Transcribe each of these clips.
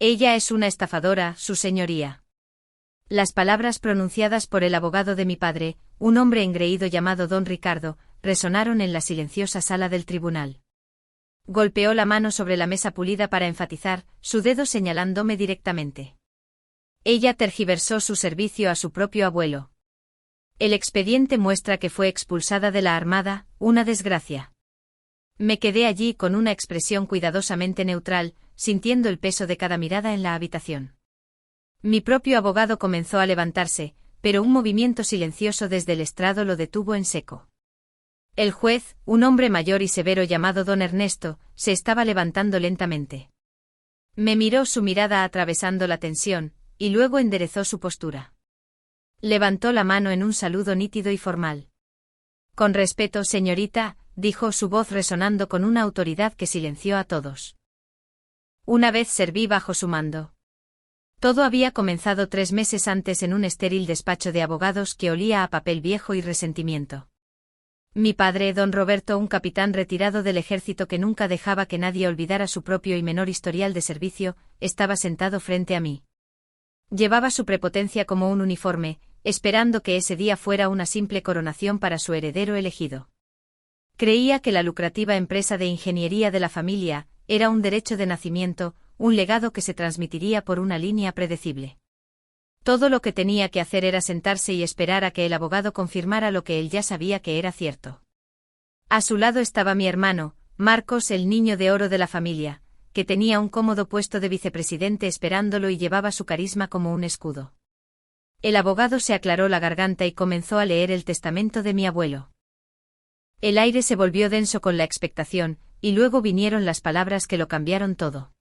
Ella es una estafadora, su señoría. Las palabras pronunciadas por el abogado de mi padre, un hombre engreído llamado don Ricardo, resonaron en la silenciosa sala del tribunal. Golpeó la mano sobre la mesa pulida para enfatizar, su dedo señalándome directamente. Ella tergiversó su servicio a su propio abuelo. El expediente muestra que fue expulsada de la Armada, una desgracia. Me quedé allí con una expresión cuidadosamente neutral, sintiendo el peso de cada mirada en la habitación. Mi propio abogado comenzó a levantarse, pero un movimiento silencioso desde el estrado lo detuvo en seco. El juez, un hombre mayor y severo llamado don Ernesto, se estaba levantando lentamente. Me miró su mirada atravesando la tensión, y luego enderezó su postura. Levantó la mano en un saludo nítido y formal. Con respeto, señorita, dijo su voz resonando con una autoridad que silenció a todos. Una vez serví bajo su mando. Todo había comenzado 3 meses antes en un estéril despacho de abogados que olía a papel viejo y resentimiento. Mi padre, don Roberto, un capitán retirado del ejército que nunca dejaba que nadie olvidara su propio y menor historial de servicio, estaba sentado frente a mí. Llevaba su prepotencia como un uniforme, esperando que ese día fuera una simple coronación para su heredero elegido. Creía que la lucrativa empresa de ingeniería de la familia era un derecho de nacimiento, un legado que se transmitiría por una línea predecible. Todo lo que tenía que hacer era sentarse y esperar a que el abogado confirmara lo que él ya sabía que era cierto. A su lado estaba mi hermano, Marcos, el niño de oro de la familia, que tenía un cómodo puesto de vicepresidente esperándolo y llevaba su carisma como un escudo. El abogado se aclaró la garganta y comenzó a leer el testamento de mi abuelo. El aire se volvió denso con la expectación, y luego vinieron las palabras que lo cambiaron todo.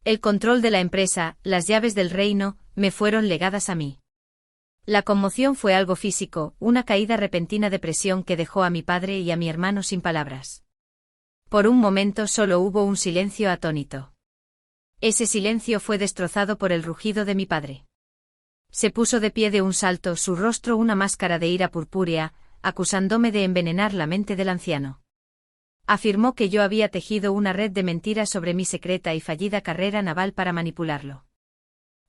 El control de la empresa, las llaves del reino, me fueron legadas a mí. La conmoción fue algo físico, una caída repentina de presión que dejó a mi padre y a mi hermano sin palabras. Por un momento solo hubo un silencio atónito. Ese silencio fue destrozado por el rugido de mi padre. Se puso de pie de un salto, su rostro una máscara de ira purpúrea, acusándome de envenenar la mente del anciano. Afirmó que yo había tejido una red de mentiras sobre mi secreta y fallida carrera naval para manipularlo.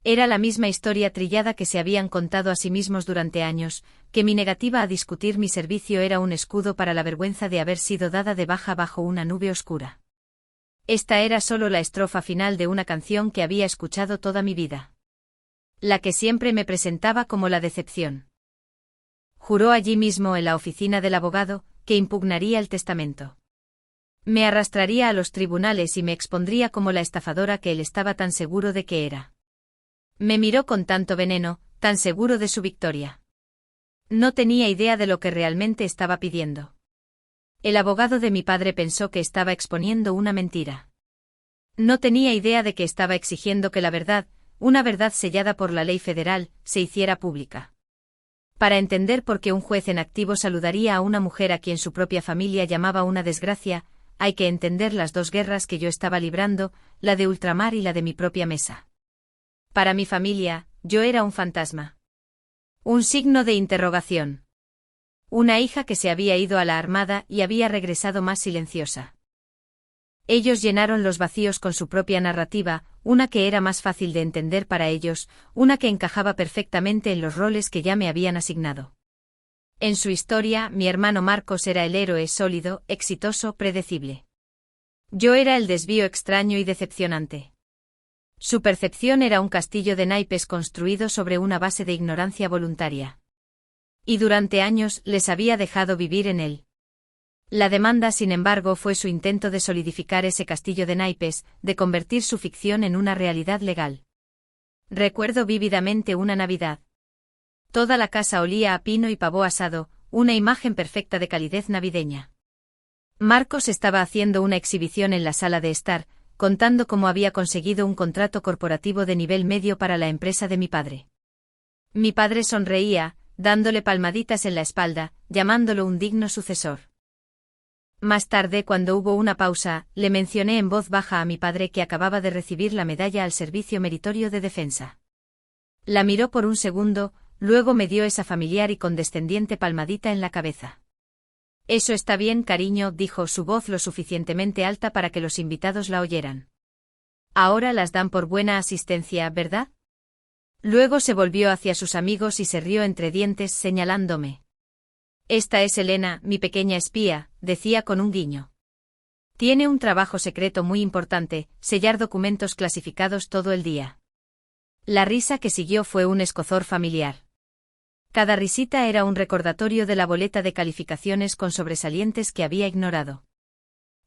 Era la misma historia trillada que se habían contado a sí mismos durante años, que mi negativa a discutir mi servicio era un escudo para la vergüenza de haber sido dada de baja bajo una nube oscura. Esta era solo la estrofa final de una canción que había escuchado toda mi vida. La que siempre me presentaba como la decepción. Juró allí mismo en la oficina del abogado, que impugnaría el testamento. Me arrastraría a los tribunales y me expondría como la estafadora que él estaba tan seguro de que era. Me miró con tanto veneno, tan seguro de su victoria. No tenía idea de lo que realmente estaba pidiendo. El abogado de mi padre pensó que estaba exponiendo una mentira. No tenía idea de que estaba exigiendo que la verdad, una verdad sellada por la ley federal, se hiciera pública. Para entender por qué un juez en activo saludaría a una mujer a quien su propia familia llamaba una desgracia, hay que entender las 2 guerras que yo estaba librando, la de ultramar y la de mi propia mesa. Para mi familia, yo era un fantasma. Un signo de interrogación. Una hija que se había ido a la Armada y había regresado más silenciosa. Ellos llenaron los vacíos con su propia narrativa, una que era más fácil de entender para ellos, una que encajaba perfectamente en los roles que ya me habían asignado. En su historia, mi hermano Marcos era el héroe sólido, exitoso, predecible. Yo era el desvío extraño y decepcionante. Su percepción era un castillo de naipes construido sobre una base de ignorancia voluntaria. Y durante años les había dejado vivir en él. La demanda, sin embargo, fue su intento de solidificar ese castillo de naipes, de convertir su ficción en una realidad legal. Recuerdo vívidamente una Navidad. Toda la casa olía a pino y pavo asado, una imagen perfecta de calidez navideña. Marcos estaba haciendo una exhibición en la sala de estar, contando cómo había conseguido un contrato corporativo de nivel medio para la empresa de mi padre. Mi padre sonreía, dándole palmaditas en la espalda, llamándolo un digno sucesor. Más tarde, cuando hubo una pausa, le mencioné en voz baja a mi padre que acababa de recibir la medalla al servicio meritorio de defensa. La miró por un segundo, luego me dio esa familiar y condescendiente palmadita en la cabeza. Eso está bien, cariño, dijo, su voz lo suficientemente alta para que los invitados la oyeran. Ahora las dan por buena asistencia, ¿verdad? Luego se volvió hacia sus amigos y se rió entre dientes señalándome. Esta es Elena, mi pequeña espía, decía con un guiño. Tiene un trabajo secreto muy importante, sellar documentos clasificados todo el día. La risa que siguió fue un escozor familiar. Cada risita era un recordatorio de la boleta de calificaciones con sobresalientes que había ignorado.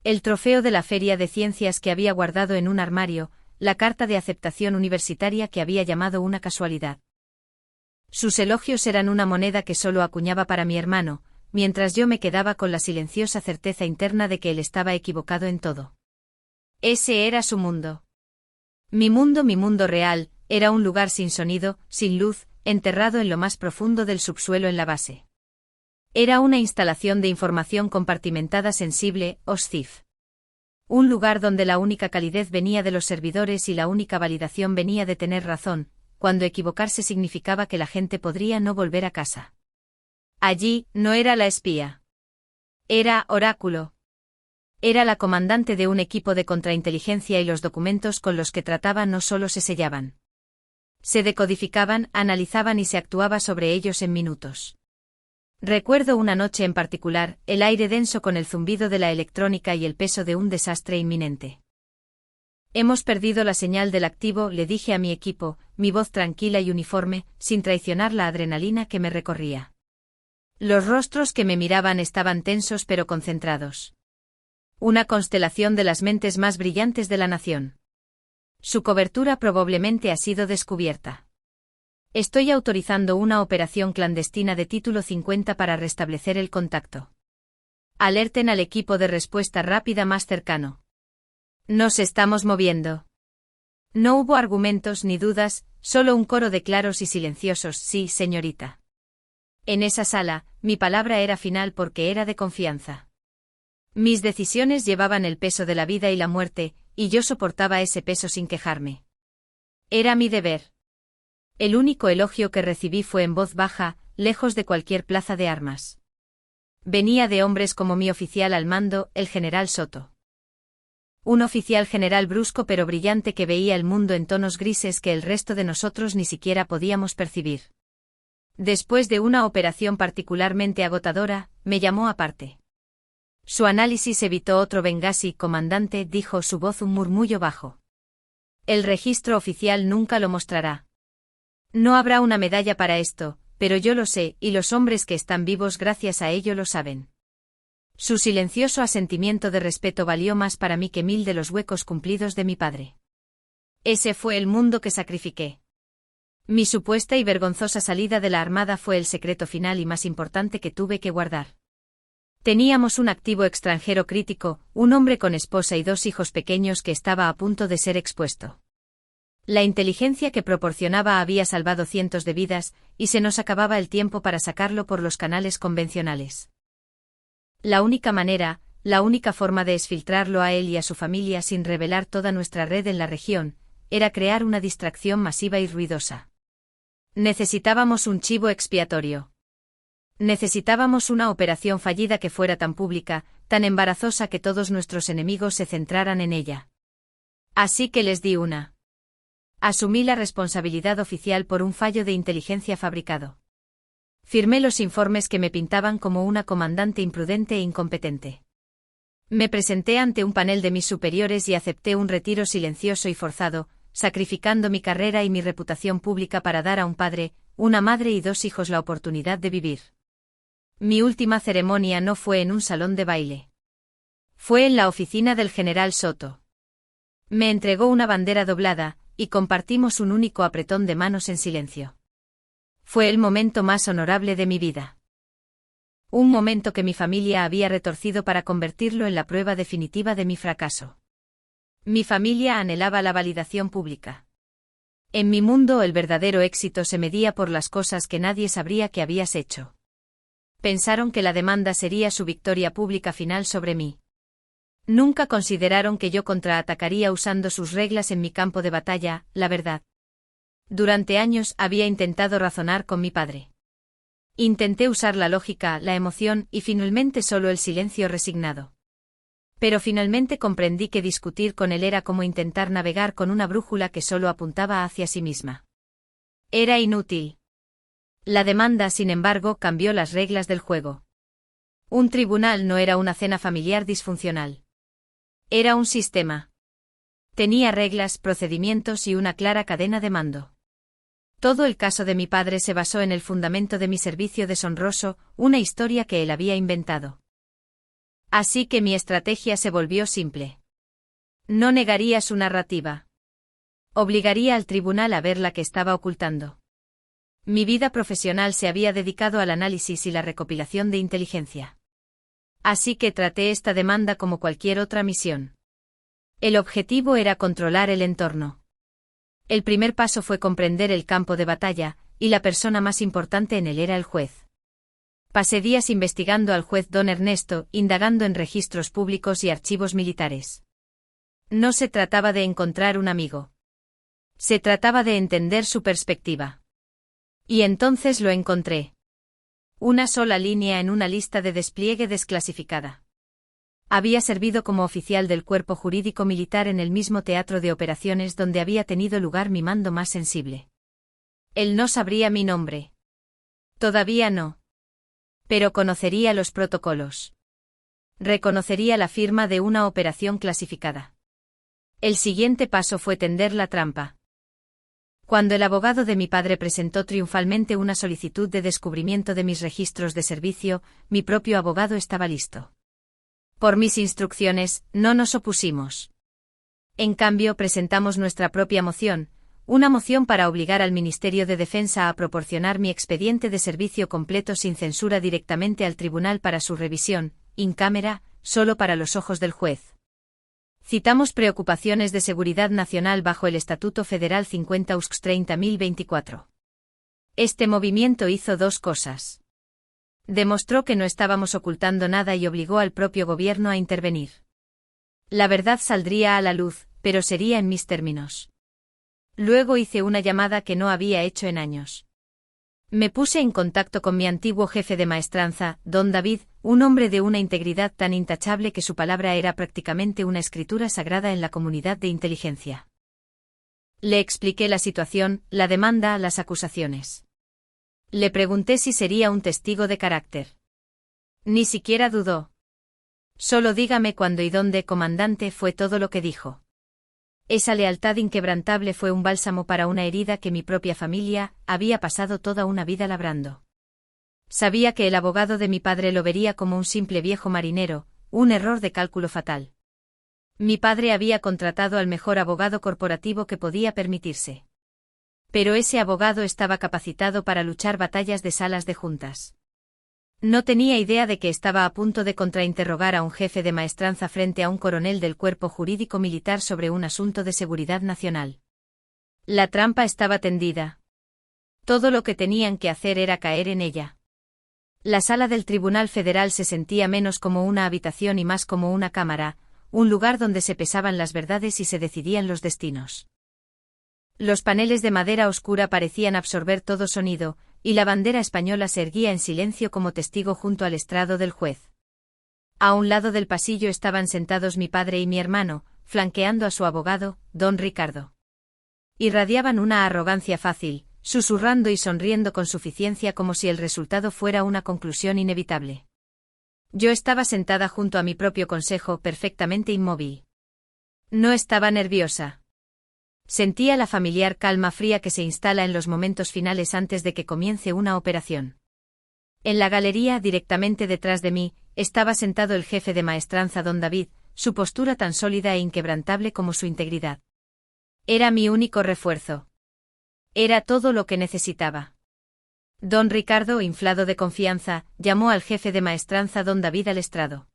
El trofeo de la feria de ciencias que había guardado en un armario, la carta de aceptación universitaria que había llamado una casualidad. Sus elogios eran una moneda que solo acuñaba para mi hermano, mientras yo me quedaba con la silenciosa certeza interna de que él estaba equivocado en todo. Ese era su mundo. Mi mundo real, era un lugar sin sonido, sin luz, enterrado en lo más profundo del subsuelo en la base. Era una instalación de información compartimentada sensible, OSCIF. Un lugar donde la única calidez venía de los servidores y la única validación venía de tener razón, cuando equivocarse significaba que la gente podría no volver a casa. Allí, no era la espía. Era Oráculo. Era la comandante de un equipo de contrainteligencia y los documentos con los que trataba no solo se sellaban. Se decodificaban, analizaban y se actuaba sobre ellos en minutos. Recuerdo una noche en particular, el aire denso con el zumbido de la electrónica y el peso de un desastre inminente. Hemos perdido la señal del activo, le dije a mi equipo, mi voz tranquila y uniforme, sin traicionar la adrenalina que me recorría. Los rostros que me miraban estaban tensos pero concentrados. Una constelación de las mentes más brillantes de la nación. Su cobertura probablemente ha sido descubierta. Estoy autorizando una operación clandestina de título 50 para restablecer el contacto. Alerten al equipo de respuesta rápida más cercano. Nos estamos moviendo. No hubo argumentos ni dudas, solo un coro de claros y silenciosos sí, señorita. En esa sala, mi palabra era final porque era de confianza. Mis decisiones llevaban el peso de la vida y la muerte, y yo soportaba ese peso sin quejarme. Era mi deber. El único elogio que recibí fue en voz baja, lejos de cualquier plaza de armas. Venía de hombres como mi oficial al mando, el general Soto. Un oficial general brusco pero brillante que veía el mundo en tonos grises que el resto de nosotros ni siquiera podíamos percibir. Después de una operación particularmente agotadora, me llamó aparte. Su análisis evitó otro Bengasi, comandante, dijo su voz un murmullo bajo. El registro oficial nunca lo mostrará. No habrá una medalla para esto, pero yo lo sé, y los hombres que están vivos gracias a ello lo saben. Su silencioso asentimiento de respeto valió más para mí que 1000 de los huecos cumplidos de mi padre. Ese fue el mundo que sacrifiqué. Mi supuesta y vergonzosa salida de la Armada fue el secreto final y más importante que tuve que guardar. Teníamos un activo extranjero crítico, un hombre con esposa y 2 hijos pequeños que estaba a punto de ser expuesto. La inteligencia que proporcionaba había salvado cientos de vidas, y se nos acababa el tiempo para sacarlo por los canales convencionales. La única manera, la única forma de exfiltrarlo a él y a su familia sin revelar toda nuestra red en la región, era crear una distracción masiva y ruidosa. Necesitábamos un chivo expiatorio. Necesitábamos una operación fallida que fuera tan pública, tan embarazosa que todos nuestros enemigos se centraran en ella. Así que les di una. Asumí la responsabilidad oficial por un fallo de inteligencia fabricado. Firmé los informes que me pintaban como una comandante imprudente e incompetente. Me presenté ante un panel de mis superiores y acepté un retiro silencioso y forzado, sacrificando mi carrera y mi reputación pública para dar a un padre, una madre y 2 hijos la oportunidad de vivir. Mi última ceremonia no fue en un salón de baile. Fue en la oficina del general Soto. Me entregó una bandera doblada, y compartimos un único apretón de manos en silencio. Fue el momento más honorable de mi vida. Un momento que mi familia había retorcido para convertirlo en la prueba definitiva de mi fracaso. Mi familia anhelaba la validación pública. En mi mundo el verdadero éxito se medía por las cosas que nadie sabría que habías hecho. Pensaron que la demanda sería su victoria pública final sobre mí. Nunca consideraron que yo contraatacaría usando sus reglas en mi campo de batalla, la verdad. Durante años había intentado razonar con mi padre. Intenté usar la lógica, la emoción y finalmente solo el silencio resignado. Pero finalmente comprendí que discutir con él era como intentar navegar con una brújula que solo apuntaba hacia sí misma. Era inútil. La demanda, sin embargo, cambió las reglas del juego. Un tribunal no era una cena familiar disfuncional. Era un sistema. Tenía reglas, procedimientos y una clara cadena de mando. Todo el caso de mi padre se basó en el fundamento de mi servicio deshonroso, una historia que él había inventado. Así que mi estrategia se volvió simple. No negaría su narrativa. Obligaría al tribunal a ver la que estaba ocultando. Mi vida profesional se había dedicado al análisis y la recopilación de inteligencia. Así que traté esta demanda como cualquier otra misión. El objetivo era controlar el entorno. El primer paso fue comprender el campo de batalla, y la persona más importante en él era el juez. Pasé días investigando al juez don Ernesto, indagando en registros públicos y archivos militares. No se trataba de encontrar un amigo. Se trataba de entender su perspectiva. Y entonces lo encontré. Una sola línea en una lista de despliegue desclasificada. Había servido como oficial del cuerpo jurídico militar en el mismo teatro de operaciones donde había tenido lugar mi mando más sensible. Él no sabría mi nombre. Todavía no. Pero conocería los protocolos. Reconocería la firma de una operación clasificada. El siguiente paso fue tender la trampa. Cuando el abogado de mi padre presentó triunfalmente una solicitud de descubrimiento de mis registros de servicio, mi propio abogado estaba listo. Por mis instrucciones, no nos opusimos. En cambio, presentamos nuestra propia moción, una moción para obligar al Ministerio de Defensa a proporcionar mi expediente de servicio completo sin censura directamente al tribunal para su revisión, in camera, solo para los ojos del juez. Citamos preocupaciones de seguridad nacional bajo el Estatuto Federal 50 USC 30.024. Este movimiento hizo dos cosas. Demostró que no estábamos ocultando nada y obligó al propio gobierno a intervenir. La verdad saldría a la luz, pero sería en mis términos. Luego hice una llamada que no había hecho en años. Me puse en contacto con mi antiguo jefe de maestranza, don David, un hombre de una integridad tan intachable que su palabra era prácticamente una escritura sagrada en la comunidad de inteligencia. Le expliqué la situación, la demanda, las acusaciones. Le pregunté si sería un testigo de carácter. Ni siquiera dudó. Solo dígame cuándo y dónde, comandante, fue todo lo que dijo. Esa lealtad inquebrantable fue un bálsamo para una herida que mi propia familia había pasado toda una vida labrando. Sabía que el abogado de mi padre lo vería como un simple viejo marinero, un error de cálculo fatal. Mi padre había contratado al mejor abogado corporativo que podía permitirse. Pero ese abogado estaba capacitado para luchar batallas de salas de juntas. No tenía idea de que estaba a punto de contrainterrogar a un jefe de maestranza frente a un coronel del cuerpo jurídico militar sobre un asunto de seguridad nacional. La trampa estaba tendida. Todo lo que tenían que hacer era caer en ella. La sala del Tribunal Federal se sentía menos como una habitación y más como una cámara, un lugar donde se pesaban las verdades y se decidían los destinos. Los paneles de madera oscura parecían absorber todo sonido, y la bandera española se erguía en silencio como testigo junto al estrado del juez. A un lado del pasillo estaban sentados mi padre y mi hermano, flanqueando a su abogado, don Ricardo. Irradiaban una arrogancia fácil, susurrando y sonriendo con suficiencia como si el resultado fuera una conclusión inevitable. Yo estaba sentada junto a mi propio consejo, perfectamente inmóvil. No estaba nerviosa. Sentía la familiar calma fría que se instala en los momentos finales antes de que comience una operación. En la galería, directamente detrás de mí, estaba sentado el jefe de maestranza don David, su postura tan sólida e inquebrantable como su integridad. Era mi único refuerzo. Era todo lo que necesitaba. Don Ricardo, inflado de confianza, llamó al jefe de maestranza don David al estrado.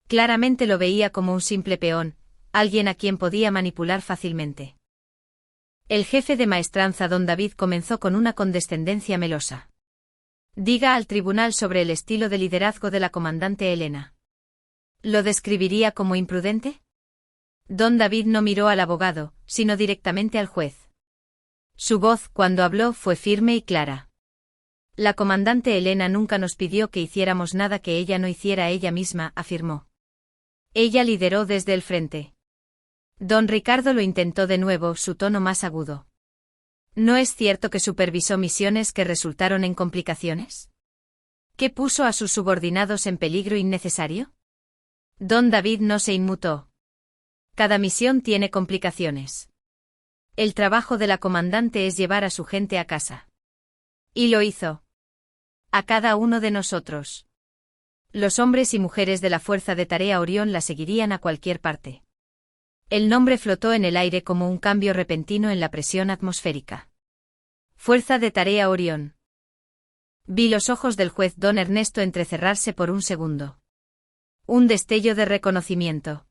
Claramente lo veía como un simple peón, alguien a quien podía manipular fácilmente. El jefe de maestranza don David comenzó con una condescendencia melosa. Diga al tribunal sobre el estilo de liderazgo de la comandante Elena. ¿Lo describiría como imprudente? Don David no miró al abogado, sino directamente al juez. Su voz, cuando habló, fue firme y clara. La comandante Elena nunca nos pidió que hiciéramos nada que ella no hiciera ella misma, afirmó. Ella lideró desde el frente. Don Ricardo lo intentó de nuevo, su tono más agudo. ¿No es cierto que supervisó misiones que resultaron en complicaciones? ¿Qué puso a sus subordinados en peligro innecesario? Don David no se inmutó. Cada misión tiene complicaciones. El trabajo de la comandante es llevar a su gente a casa. Y lo hizo. A cada uno de nosotros. Los hombres y mujeres de la Fuerza de Tarea Orión la seguirían a cualquier parte. El nombre flotó en el aire como un cambio repentino en la presión atmosférica. Fuerza de Tarea Orión. Vi los ojos del juez don Ernesto entrecerrarse por un segundo. Un destello de reconocimiento.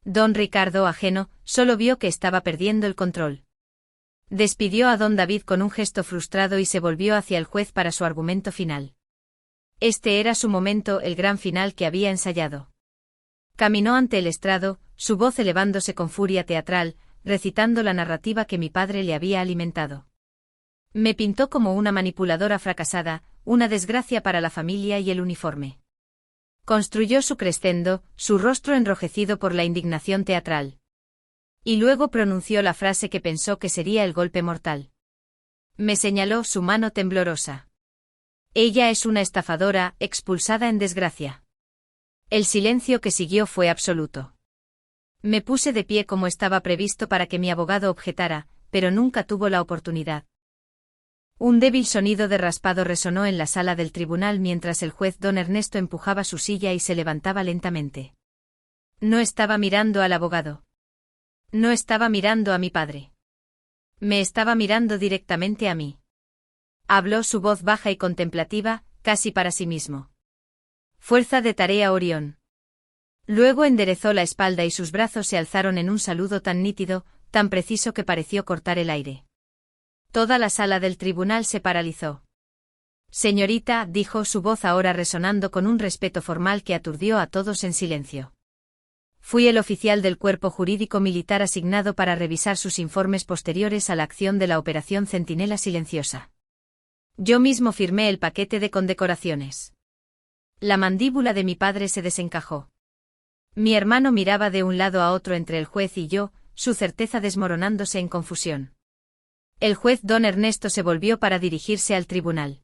Don Ricardo, ajeno, solo vio que estaba perdiendo el control. Despidió a don David con un gesto frustrado y se volvió hacia el juez para su argumento final. Este era su momento, el gran final que había ensayado. Caminó ante el estrado, su voz elevándose con furia teatral, recitando la narrativa que mi padre le había alimentado. Me pintó como una manipuladora fracasada, una desgracia para la familia y el uniforme. Construyó su crescendo, su rostro enrojecido por la indignación teatral. Y luego pronunció la frase que pensó que sería el golpe mortal. Me señaló su mano temblorosa. Ella es una estafadora, expulsada en desgracia. El silencio que siguió fue absoluto. Me puse de pie como estaba previsto para que mi abogado objetara, pero nunca tuvo la oportunidad. Un débil sonido de raspado resonó en la sala del tribunal mientras el juez don Ernesto empujaba su silla y se levantaba lentamente. No estaba mirando al abogado. No estaba mirando a mi padre. Me estaba mirando directamente a mí. Habló su voz baja y contemplativa, casi para sí mismo. Fuerza de Tarea Orión. Luego enderezó la espalda y sus brazos se alzaron en un saludo tan nítido, tan preciso que pareció cortar el aire. Toda la sala del tribunal se paralizó. Señorita, dijo su voz ahora resonando con un respeto formal que aturdió a todos en silencio. Fui el oficial del cuerpo jurídico militar asignado para revisar sus informes posteriores a la acción de la Operación Centinela Silenciosa. Yo mismo firmé el paquete de condecoraciones. La mandíbula de mi padre se desencajó. Mi hermano miraba de un lado a otro entre el juez y yo, su certeza desmoronándose en confusión. El juez don Ernesto se volvió para dirigirse al tribunal.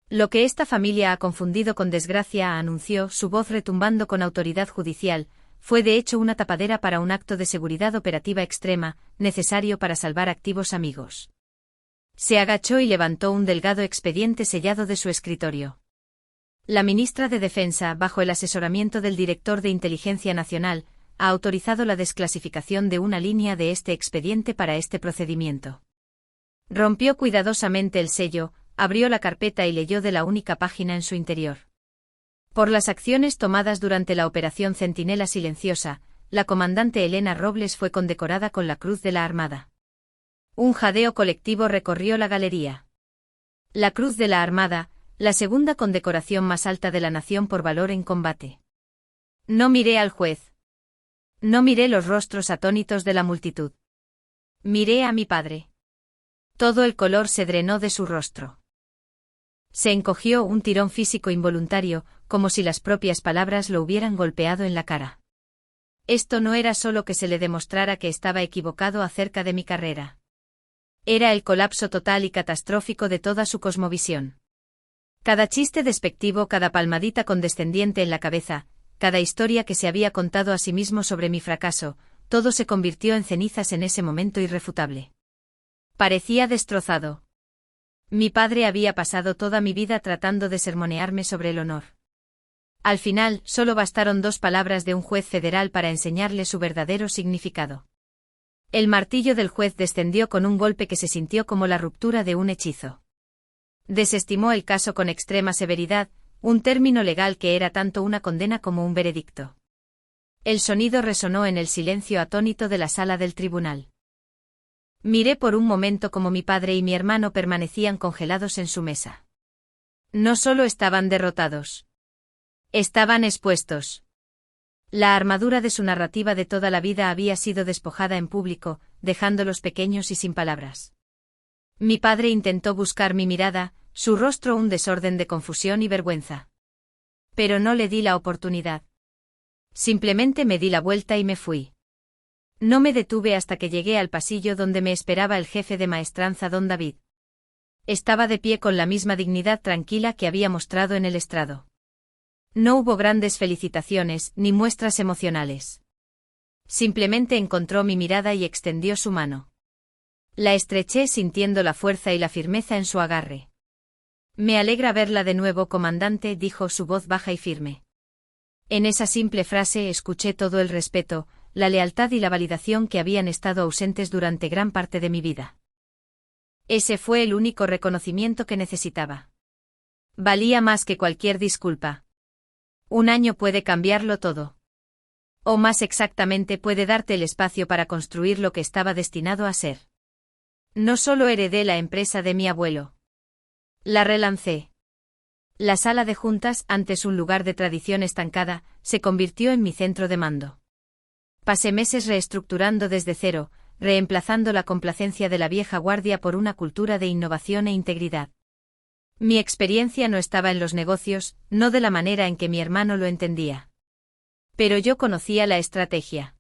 Lo que esta familia ha confundido con desgracia, anunció, su voz retumbando con autoridad judicial, fue de hecho una tapadera para un acto de seguridad operativa extrema, necesario para salvar activos amigos. Se agachó y levantó un delgado expediente sellado de su escritorio. La ministra de Defensa, bajo el asesoramiento del director de Inteligencia Nacional, ha autorizado la desclasificación de una línea de este expediente para este procedimiento. Rompió cuidadosamente el sello, abrió la carpeta y leyó de la única página en su interior. Por las acciones tomadas durante la Operación Centinela Silenciosa, la comandante Elena Robles fue condecorada con la Cruz de la Armada. Un jadeo colectivo recorrió la galería. La Cruz de la Armada, la segunda condecoración más alta de la nación por valor en combate. No miré al juez. No miré los rostros atónitos de la multitud. Miré a mi padre. Todo el color se drenó de su rostro. Se encogió, un tirón físico involuntario, como si las propias palabras lo hubieran golpeado en la cara. Esto no era solo que se le demostrara que estaba equivocado acerca de mi carrera. Era el colapso total y catastrófico de toda su cosmovisión. Cada chiste despectivo, cada palmadita condescendiente en la cabeza, cada historia que se había contado a sí mismo sobre mi fracaso, todo se convirtió en cenizas en ese momento irrefutable. Parecía destrozado. Mi padre había pasado toda mi vida tratando de sermonearme sobre el honor. Al final, solo bastaron 2 palabras de un juez federal para enseñarle su verdadero significado. El martillo del juez descendió con un golpe que se sintió como la ruptura de un hechizo. Desestimó el caso con extrema severidad, un término legal que era tanto una condena como un veredicto. El sonido resonó en el silencio atónito de la sala del tribunal. Miré por un momento como mi padre y mi hermano permanecían congelados en su mesa. No solo estaban derrotados. Estaban expuestos. La armadura de su narrativa de toda la vida había sido despojada en público, dejándolos pequeños y sin palabras. Mi padre intentó buscar mi mirada, su rostro un desorden de confusión y vergüenza. Pero no le di la oportunidad. Simplemente me di la vuelta y me fui. No me detuve hasta que llegué al pasillo donde me esperaba el jefe de maestranza don David. Estaba de pie con la misma dignidad tranquila que había mostrado en el estrado. No hubo grandes felicitaciones ni muestras emocionales. Simplemente encontró mi mirada y extendió su mano. La estreché sintiendo la fuerza y la firmeza en su agarre. Me alegra verla de nuevo, comandante, dijo su voz baja y firme. En esa simple frase escuché todo el respeto, la lealtad y la validación que habían estado ausentes durante gran parte de mi vida. Ese fue el único reconocimiento que necesitaba. Valía más que cualquier disculpa. Un año puede cambiarlo todo. O más exactamente puede darte el espacio para construir lo que estaba destinado a ser. No solo heredé la empresa de mi abuelo. La relancé. La sala de juntas, antes un lugar de tradición estancada, se convirtió en mi centro de mando. Pasé meses reestructurando desde cero, reemplazando la complacencia de la vieja guardia por una cultura de innovación e integridad. Mi experiencia no estaba en los negocios, no de la manera en que mi hermano lo entendía. Pero yo conocía la estrategia.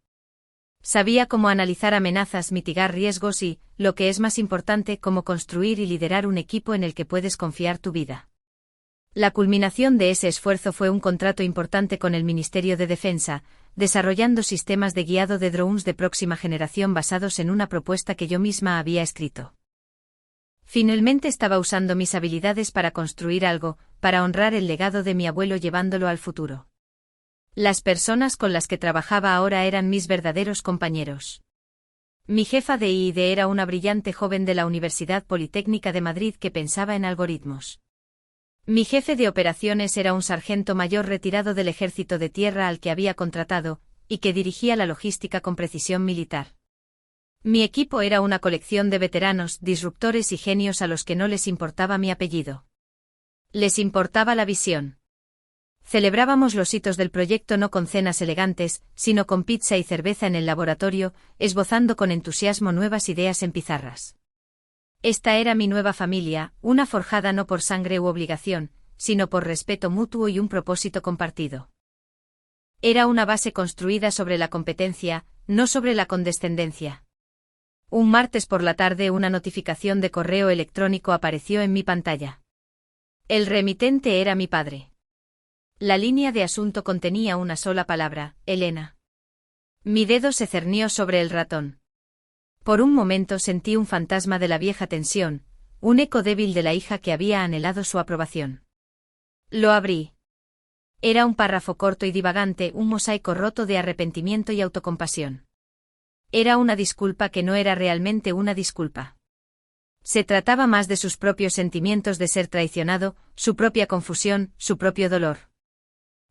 Sabía cómo analizar amenazas, mitigar riesgos y, lo que es más importante, cómo construir y liderar un equipo en el que puedes confiar tu vida. La culminación de ese esfuerzo fue un contrato importante con el Ministerio de Defensa, desarrollando sistemas de guiado de drones de próxima generación basados en una propuesta que yo misma había escrito. Finalmente estaba usando mis habilidades para construir algo, para honrar el legado de mi abuelo llevándolo al futuro. Las personas con las que trabajaba ahora eran mis verdaderos compañeros. Mi jefa de I+D era una brillante joven de la Universidad Politécnica de Madrid que pensaba en algoritmos. Mi jefe de operaciones era un sargento mayor retirado del ejército de tierra al que había contratado, y que dirigía la logística con precisión militar. Mi equipo era una colección de veteranos, disruptores y genios a los que no les importaba mi apellido. Les importaba la visión. Celebrábamos los hitos del proyecto no con cenas elegantes, sino con pizza y cerveza en el laboratorio, esbozando con entusiasmo nuevas ideas en pizarras. Esta era mi nueva familia, una forjada no por sangre u obligación, sino por respeto mutuo y un propósito compartido. Era una base construida sobre la competencia, no sobre la condescendencia. Un martes por la tarde una notificación de correo electrónico apareció en mi pantalla. El remitente era mi padre. La línea de asunto contenía una sola palabra, Elena. Mi dedo se cernió sobre el ratón. Por un momento sentí un fantasma de la vieja tensión, un eco débil de la hija que había anhelado su aprobación. Lo abrí. Era un párrafo corto y divagante, un mosaico roto de arrepentimiento y autocompasión. Era una disculpa que no era realmente una disculpa. Se trataba más de sus propios sentimientos de ser traicionado, su propia confusión, su propio dolor.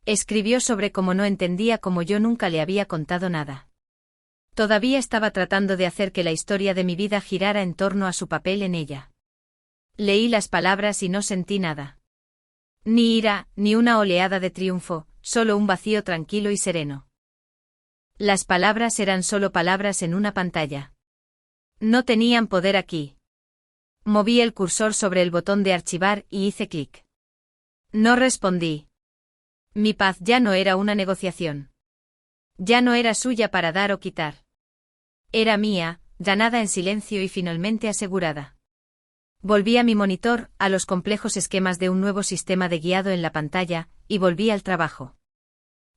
Escribió sobre cómo no entendía cómo yo nunca le había contado nada. Todavía estaba tratando de hacer que la historia de mi vida girara en torno a su papel en ella. Leí las palabras y no sentí nada. Ni ira, ni una oleada de triunfo, solo un vacío tranquilo y sereno. Las palabras eran solo palabras en una pantalla. No tenían poder aquí. Moví el cursor sobre el botón de archivar y hice clic. No respondí. Mi paz ya no era una negociación. Ya no era suya para dar o quitar. Era mía, ganada en silencio y finalmente asegurada. Volví a mi monitor, a los complejos esquemas de un nuevo sistema de guiado en la pantalla, y volví al trabajo.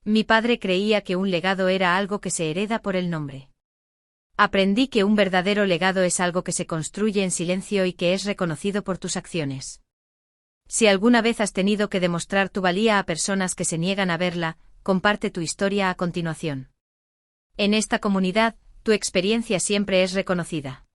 Mi padre creía que un legado era algo que se hereda por el nombre. Aprendí que un verdadero legado es algo que se construye en silencio y que es reconocido por tus acciones. Si alguna vez has tenido que demostrar tu valía a personas que se niegan a verla, comparte tu historia a continuación. En esta comunidad, tu experiencia siempre es reconocida.